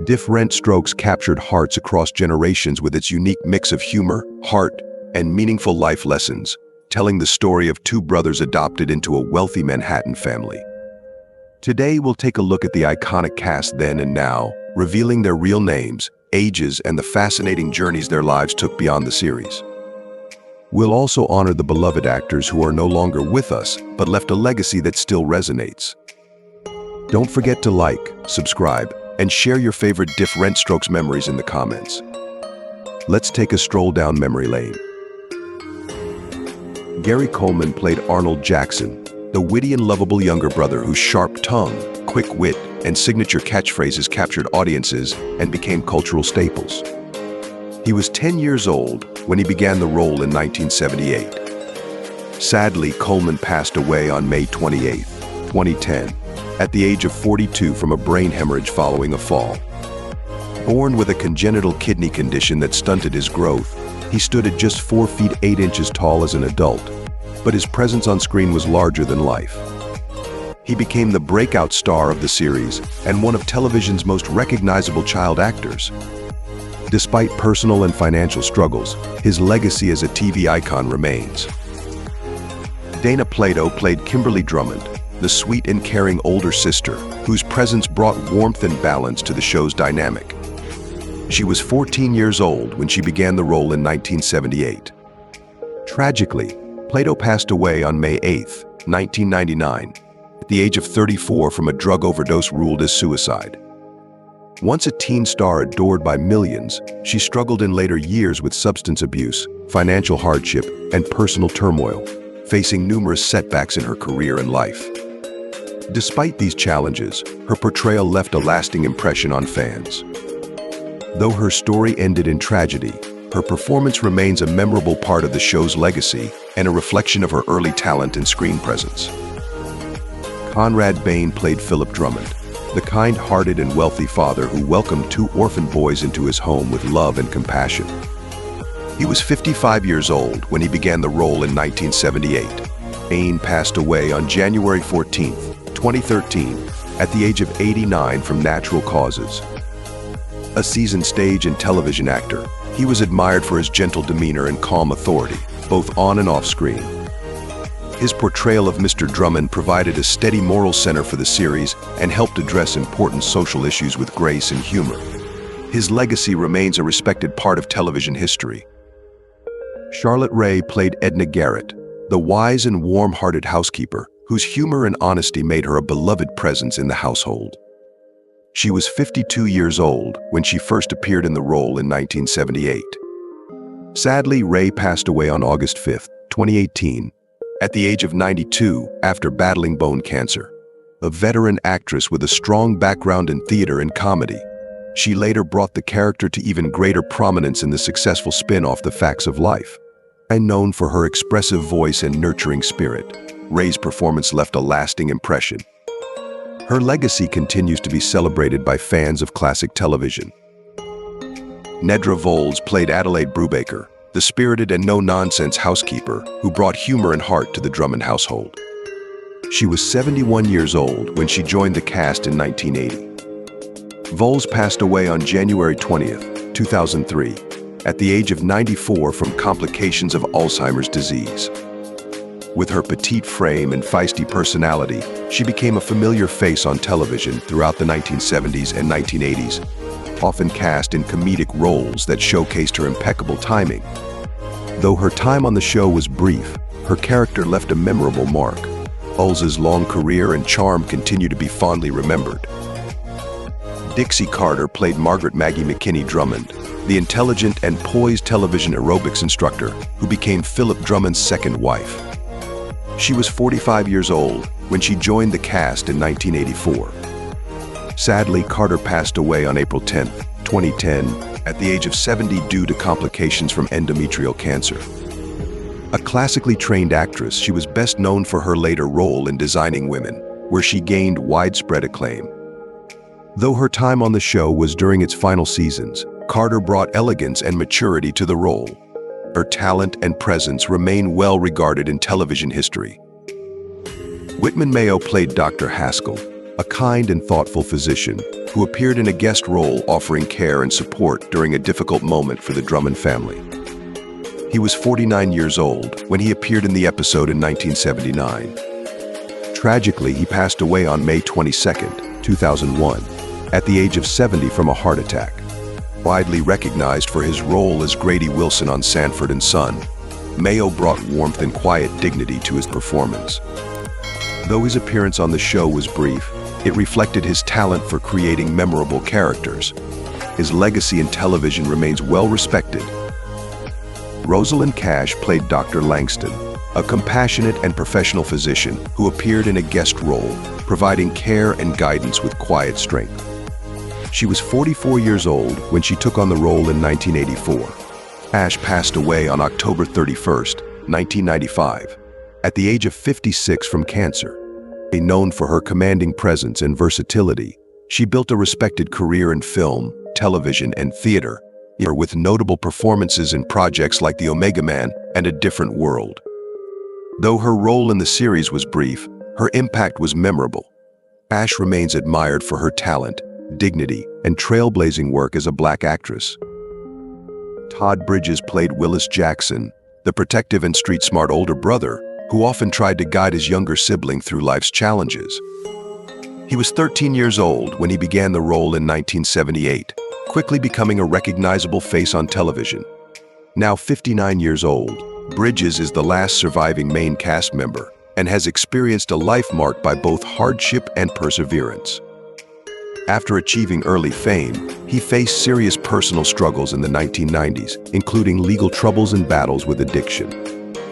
Diff'rent Strokes captured hearts across generations with its unique mix of humor, heart, and meaningful life lessons, telling the story of two brothers adopted into a wealthy Manhattan family. Today, we'll take a look at the iconic cast then and now, revealing their real names, ages, and the fascinating journeys their lives took beyond the series. We'll also honor the beloved actors who are no longer with us, but left a legacy that still resonates. Don't forget to like, subscribe, and share your favorite Diff'rent Strokes memories in the comments. Let's take a stroll down memory lane. Gary Coleman played Arnold Jackson, the witty and lovable younger brother whose sharp tongue, quick wit, and signature catchphrases captured audiences and became cultural staples. He was 10 years old when he began the role in 1978. Sadly, Coleman passed away on May 28, 2010, at the age of 42 from a brain hemorrhage following a fall. Born with a congenital kidney condition that stunted his growth, he stood at just 4 feet 8 inches tall as an adult, but his presence on screen was larger than life. He became the breakout star of the series and one of television's most recognizable child actors. Despite personal and financial struggles, his legacy as a TV icon remains. Dana Plato played Kimberly Drummond, the sweet and caring older sister, whose presence brought warmth and balance to the show's dynamic. She was 14 years old when she began the role in 1978. Tragically, Plato passed away on May 8, 1999, at the age of 34 from a drug overdose ruled as suicide. Once a teen star adored by millions, she struggled in later years with substance abuse, financial hardship, and personal turmoil, facing numerous setbacks in her career and life. Despite these challenges, her portrayal left a lasting impression on fans. Though her story ended in tragedy, her performance remains a memorable part of the show's legacy and a reflection of her early talent and screen presence. Conrad Bain played Phillip Drummond, the kind-hearted and wealthy father who welcomed 2 orphan boys into his home with love and compassion. He was 55 years old when he began the role in 1978. Bain passed away on January 14, 2013, at the age of 89 from natural causes. A seasoned stage and television actor, he was admired for his gentle demeanor and calm authority, both on and off screen. His portrayal of Mr. Drummond provided a steady moral center for the series and helped address important social issues with grace and humor. His legacy remains a respected part of television history. Charlotte Rae played Edna Garrett, the wise and warm-hearted housekeeper, whose humor and honesty made her a beloved presence in the household. She was 52 years old when she first appeared in the role in 1978. Sadly, Rae passed away on August 5, 2018, at the age of 92 after battling bone cancer. A veteran actress with a strong background in theater and comedy, she later brought the character to even greater prominence in the successful spin-off The Facts of Life. And known for her expressive voice and nurturing spirit, Rae's performance left a lasting impression. Her legacy continues to be celebrated by fans of classic television. Nedra Voles played Adelaide Brubaker, the spirited and no-nonsense housekeeper who brought humor and heart to the Drummond household. She was 71 years old when she joined the cast in 1980. Voles passed away on January 20, 2003, at the age of 94 from complications of Alzheimer's disease. With her petite frame and feisty personality, she became a familiar face on television throughout the 1970s and 1980s, often cast in comedic roles that showcased her impeccable timing. Though her time on the show was brief, her character left a memorable mark. Voles's long career and charm continue to be fondly remembered. Dixie Carter played Margaret Maggie McKinney Drummond, the intelligent and poised television aerobics instructor who became Phillip Drummond's second wife. She was 45 years old when she joined the cast in 1984. Sadly, Carter passed away on April 10, 2010, at the age of 70 due to complications from endometrial cancer. A classically trained actress, she was best known for her later role in Designing Women, where she gained widespread acclaim. Though her time on the show was during its final seasons, Carter brought elegance and maturity to the role. Her talent and presence remain well regarded in television history. Whitman Mayo played Dr. Haskell, a kind and thoughtful physician who appeared in a guest role offering care and support during a difficult moment for the Drummond family. He was 49 years old when he appeared in the episode in 1979. Tragically, he passed away on May 22, 2001, at the age of 70 from a heart attack. Widely recognized for his role as Grady Wilson on Sanford and Son, Mayo brought warmth and quiet dignity to his performance. Though his appearance on the show was brief, it reflected his talent for creating memorable characters. His legacy in television remains well respected. Rosalind Cash played Dr. Langston, a compassionate and professional physician who appeared in a guest role, providing care and guidance with quiet strength. She was 44 years old when she took on the role in 1984. Cash passed away on October 31, 1995, at the age of 56 from cancer. Known for her commanding presence and versatility, she built a respected career in film, television, and theater, with notable performances in projects like The Omega Man and A Different World. Though her role in the series was brief, her impact was memorable. Cash remains admired for her talent, dignity, and trailblazing work as a Black actress. Todd Bridges played Willis Jackson, the protective and street-smart older brother who often tried to guide his younger sibling through life's challenges. He was 13 years old when he began the role in 1978, quickly becoming a recognizable face on television. Now 59 years old, Bridges is the last surviving main cast member and has experienced a life marked by both hardship and perseverance. After achieving early fame, he faced serious personal struggles in the 1990s, including legal troubles and battles with addiction.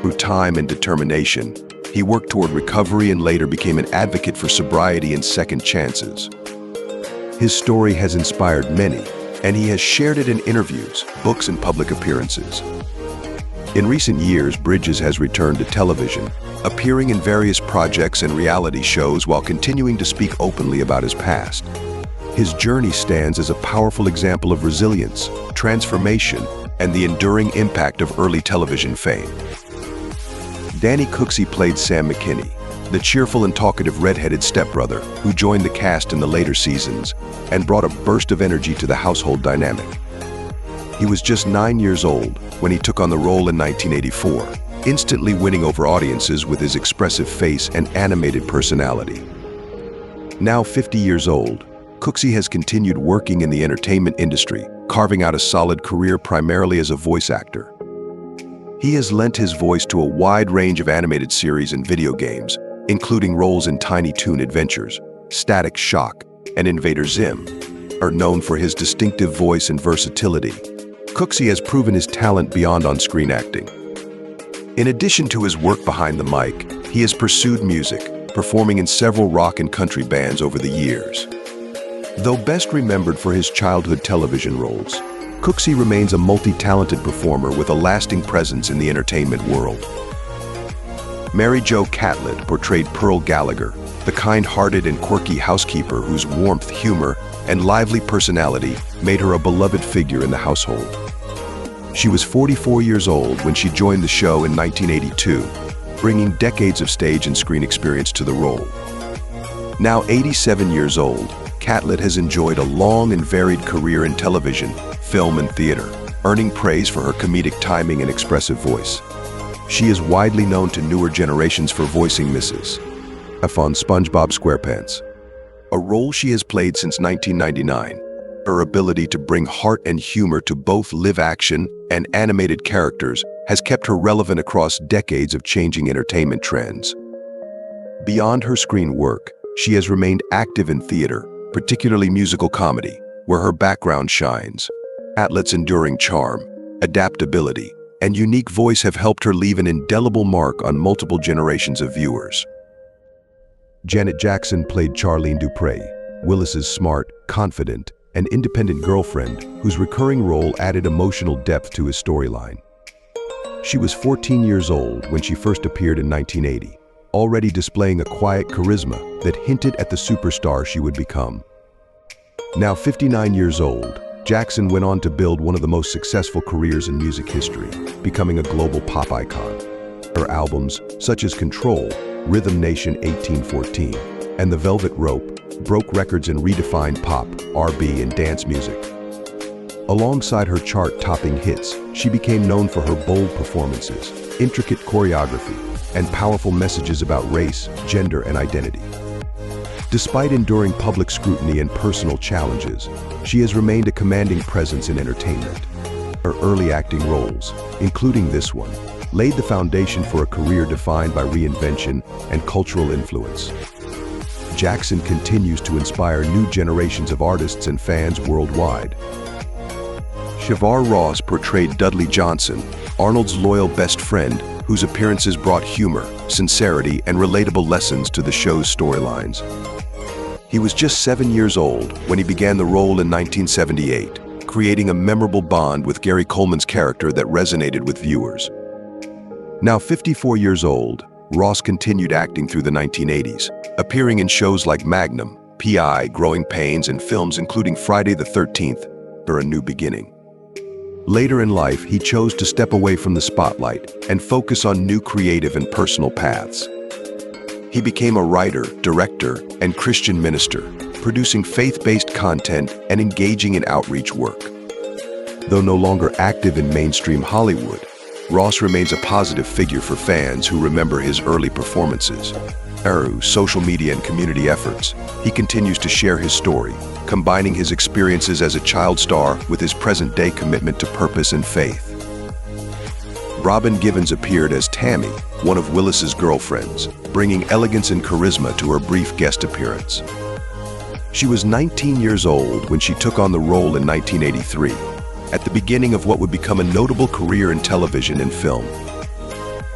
Through time and determination, he worked toward recovery and later became an advocate for sobriety and second chances. His story has inspired many, and he has shared it in interviews, books, and public appearances. In recent years, Bridges has returned to television, appearing in various projects and reality shows while continuing to speak openly about his past. His journey stands as a powerful example of resilience, transformation, and the enduring impact of early television fame. Danny Cooksey played Sam McKinney, the cheerful and talkative red-headed stepbrother who joined the cast in the later seasons and brought a burst of energy to the household dynamic. He was just 9 years old when he took on the role in 1984, instantly winning over audiences with his expressive face and animated personality. Now 50 years old, Cooksey has continued working in the entertainment industry, carving out a solid career primarily as a voice actor. He has lent his voice to a wide range of animated series and video games, including roles in Tiny Toon Adventures, Static Shock, and Invader Zim. Are known for his distinctive voice and versatility, Cooksey has proven his talent beyond on-screen acting. In addition to his work behind the mic, he has pursued music, performing in several rock and country bands over the years. Though best remembered for his childhood television roles, Cooksey remains a multi-talented performer with a lasting presence in the entertainment world. Mary Jo Catlett portrayed Pearl Gallagher, the kind-hearted and quirky housekeeper whose warmth, humor, and lively personality made her a beloved figure in the household. She was 44 years old when she joined the show in 1982, bringing decades of stage and screen experience to the role. Now 87 years old, Catlett has enjoyed a long and varied career in television, film, and theater, earning praise for her comedic timing and expressive voice. She is widely known to newer generations for voicing Mrs. F on SpongeBob SquarePants, a role she has played since 1999. Her ability to bring heart and humor to both live-action and animated characters has kept her relevant across decades of changing entertainment trends. Beyond her screen work, she has remained active in theater, particularly musical comedy, where her background shines. Catlett's enduring charm, adaptability, and unique voice have helped her leave an indelible mark on multiple generations of viewers. Janet Jackson played Charlene Dupre, Willis's smart, confident, and independent girlfriend whose recurring role added emotional depth to his storyline. She was 14 years old when she first appeared in 1980, already displaying a quiet charisma that hinted at the superstar she would become. Now 59 years old, Jackson went on to build one of the most successful careers in music history, becoming a global pop icon. Her albums, such as Control, Rhythm Nation 1814, and The Velvet Rope, broke records in redefined pop, R&B, and dance music. Alongside her chart-topping hits, she became known for her bold performances, intricate choreography, and powerful messages about race, gender, and identity. Despite enduring public scrutiny and personal challenges, she has remained a commanding presence in entertainment. Her early acting roles, including this one, laid the foundation for a career defined by reinvention and cultural influence. Jackson continues to inspire new generations of artists and fans worldwide. Shavar Ross portrayed Dudley Johnson, Arnold's loyal best friend, whose appearances brought humor, sincerity, and relatable lessons to the show's storylines. He was just 7 years old when he began the role in 1978, creating a memorable bond with Gary Coleman's character that resonated with viewers. Now 54 years old, Ross continued acting through the 1980s, appearing in shows like Magnum, P.I., Growing Pains, and films including Friday the 13th, or A New Beginning. Later in life, he chose to step away from the spotlight and focus on new creative and personal paths. He became a writer, director, and Christian minister, producing faith-based content and engaging in outreach work. Though no longer active in mainstream Hollywood, Ross remains a positive figure for fans who remember his early performances. Through social media and community efforts, he continues to share his story, combining his experiences as a child star with his present-day commitment to purpose and faith. Robin Givens appeared as Tammy, one of Willis's girlfriends, bringing elegance and charisma to her brief guest appearance. She was 19 years old when she took on the role in 1983, at the beginning of what would become a notable career in television and film.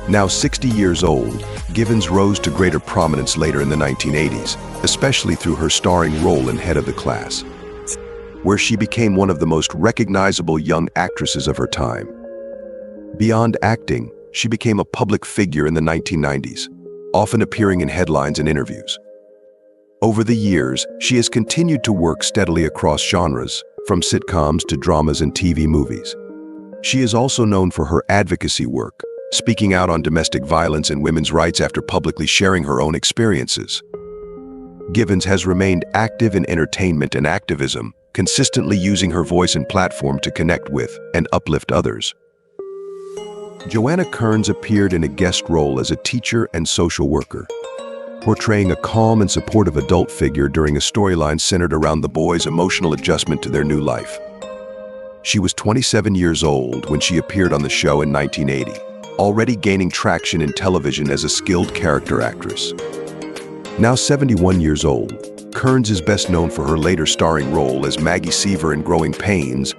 Now 60 years old, Givens rose to greater prominence later in the 1980s, especially through her starring role in Head of the Class, where she became one of the most recognizable young actresses of her time. Beyond acting, she became a public figure in the 1990s, often appearing in headlines and interviews. Over the years, she has continued to work steadily across genres, from sitcoms to dramas and TV movies. She is also known for her advocacy work, speaking out on domestic violence and women's rights after publicly sharing her own experiences. Givens has remained active in entertainment and activism, consistently using her voice and platform to connect with and uplift others. Joanna Kearns appeared in a guest role as a teacher and social worker, portraying a calm and supportive adult figure during a storyline centered around the boys' emotional adjustment to their new life. She was 27 years old when she appeared on the show in 1980, already gaining traction in television as a skilled character actress. Now 71 years old, Kearns is best known for her later starring role as Maggie Seaver in Growing Pains,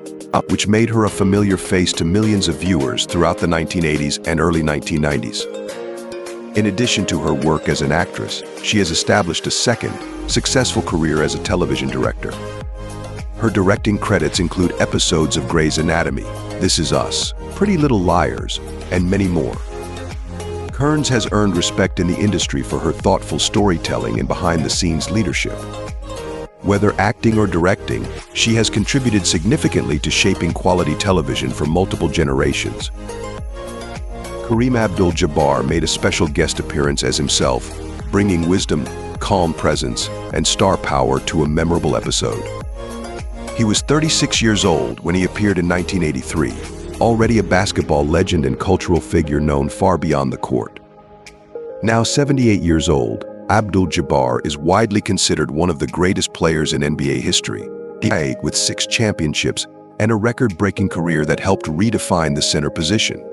which made her a familiar face to millions of viewers throughout the 1980s and early 1990s. In addition to her work as an actress, she has established a second, successful career as a television director. Her directing credits include episodes of Grey's Anatomy, This Is Us, Pretty Little Liars, and many more. Kearns has earned respect in the industry for her thoughtful storytelling and behind-the-scenes leadership. Whether acting or directing, she has contributed significantly to shaping quality television for multiple generations. Kareem Abdul-Jabbar made a special guest appearance as himself, bringing wisdom, calm presence, and star power to a memorable episode. He was 36 years old when he appeared in 1983, already a basketball legend and cultural figure known far beyond the court. Now 78 years old, Abdul-Jabbar is widely considered one of the greatest players in NBA history, with 6 championships and a record-breaking career that helped redefine the center position.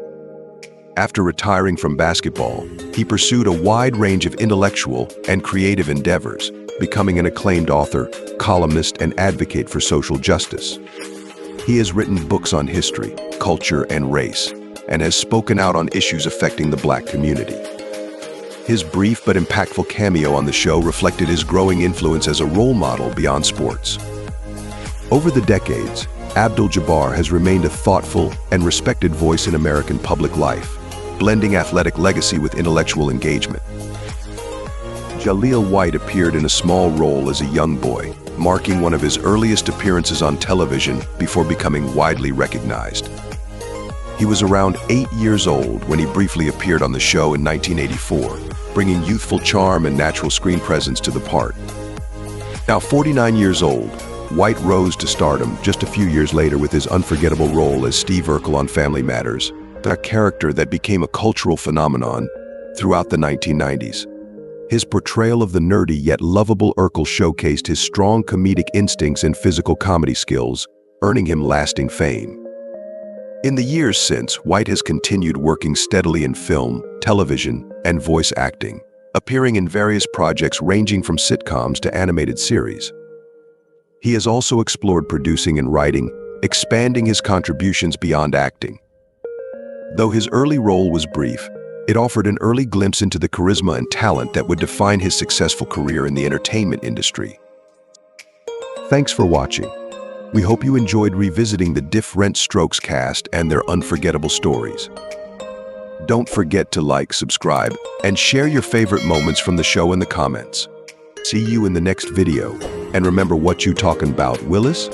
After retiring from basketball, he pursued a wide range of intellectual and creative endeavors, becoming an acclaimed author, columnist, and advocate for social justice. He has written books on history, culture, and race, and has spoken out on issues affecting the Black community. His brief but impactful cameo on the show reflected his growing influence as a role model beyond sports. Over the decades, Abdul-Jabbar has remained a thoughtful and respected voice in American public life, blending athletic legacy with intellectual engagement. Jaleel White appeared in a small role as a young boy, marking one of his earliest appearances on television before becoming widely recognized. He was around 8 years old when he briefly appeared on the show in 1984, bringing youthful charm and natural screen presence to the part. Now 49 years old, White rose to stardom just a few years later with his unforgettable role as Steve Urkel on Family Matters, a character that became a cultural phenomenon throughout the 1990s. His portrayal of the nerdy yet lovable Urkel showcased his strong comedic instincts and physical comedy skills, earning him lasting fame. In the years since, White has continued working steadily in film, television, and voice acting, appearing in various projects ranging from sitcoms to animated series. He has also explored producing and writing, expanding his contributions beyond acting. Though his early role was brief, it offered an early glimpse into the charisma and talent that would define his successful career in the entertainment industry. Thanks for watching. We hope you enjoyed revisiting the Diff'rent Strokes cast and their unforgettable stories. Don't forget to like, subscribe, and share your favorite moments from the show in the comments. See you in the next video. And remember, what you talking about, Willis?